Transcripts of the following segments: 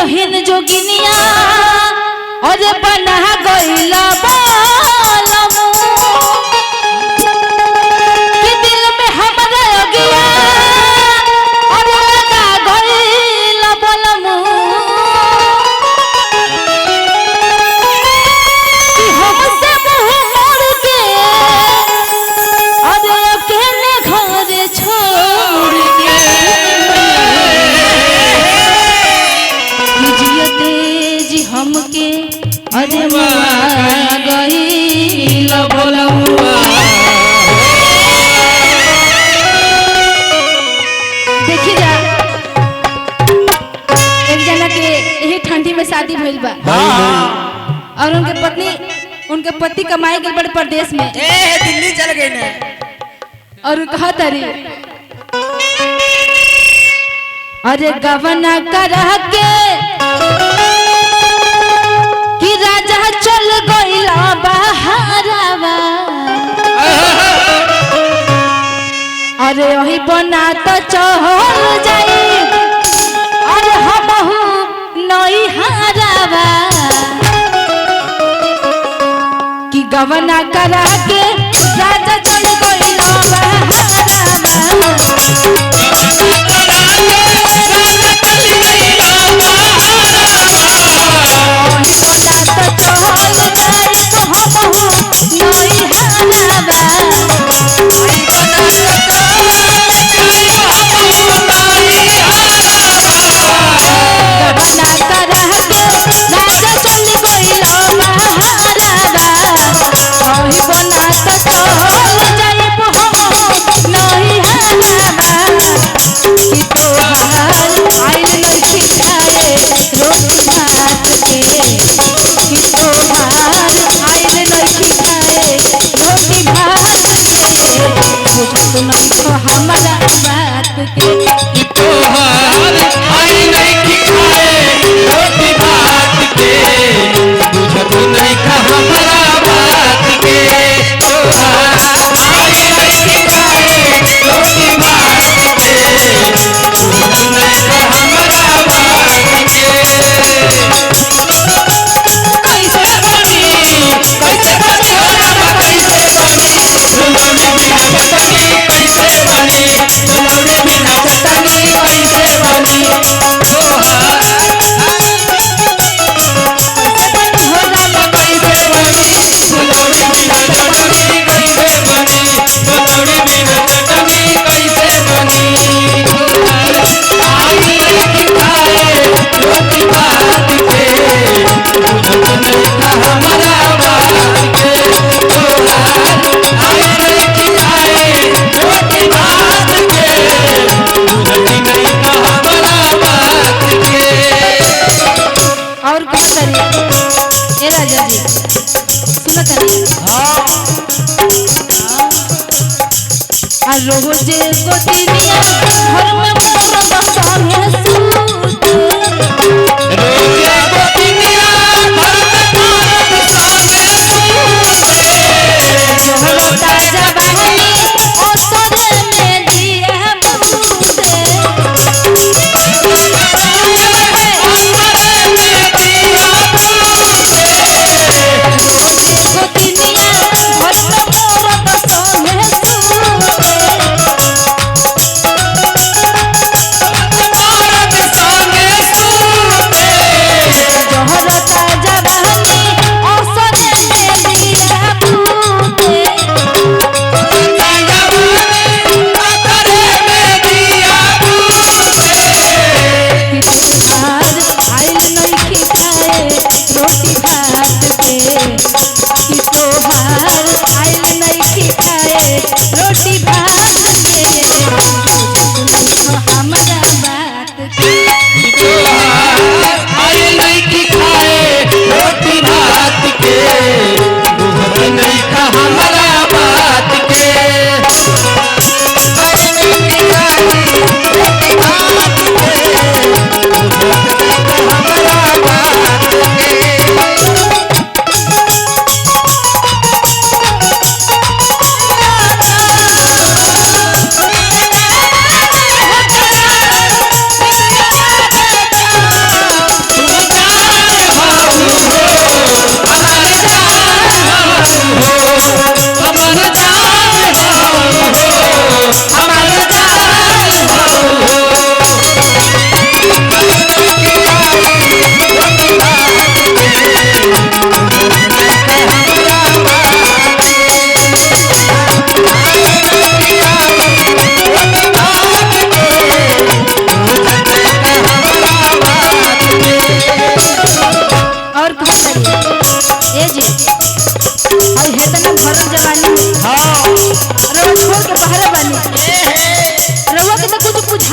दुल्हन जोगिनिया और बना गइला बालमू कि दिल में हमरा अगिया और लगा गइला बालमू कि हमसे मुंह मोड़ के और अकेले घर छोड़ के जी हमके अरे माँ गई बोलुआ। देखी जा एक जना के यही ठंडी में शादी भइल बा और उनके पति कमाए गए बड़े प्रदेश में दिल्ली चल गए ने और कहा तरी अरे गवना करा के कि राजा चल गइला बहारवा अरे वही बना तो चल जाई अरे हमहू नई हारवा कि गवना करा के राजा चल गइला बहारवा हमारा बात के तोहार आई नहीं खिखाए रोटी भात के बुझत नहीं का हमारा बात के तोहार आई नहीं खिखाए रोटी भात के बुझत नहीं का हमारा बात के कैसे बनी कैसे बनी होला कैसे बनी फुलौरी बिना चटनी कैसे बनी फुलौरी बिना चटनी कैसे बनी तोहार होला कैसे बनी फुलौरी बिना चटनी कैसे बनी फुलौरी बिना चटनी कैसे बनी तोहार आई नहीं खाए रोटी भात के बुझत नहीं का हमारा बात के तोहार आई नहीं खाए रोटी भात के बुझत नहीं का हमारा बात के और कहा तरी ए राजा जी सुना तरी आ रोजे गोतिनिया घर में मोर बसाने सूत रोजे गोतिनिया घर में मोर बसाने सूत जोहता जवानी ओ सरे में दिया मुदे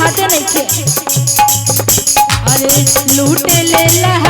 बुझाते नहीं थे। अरे लूटे ले लहा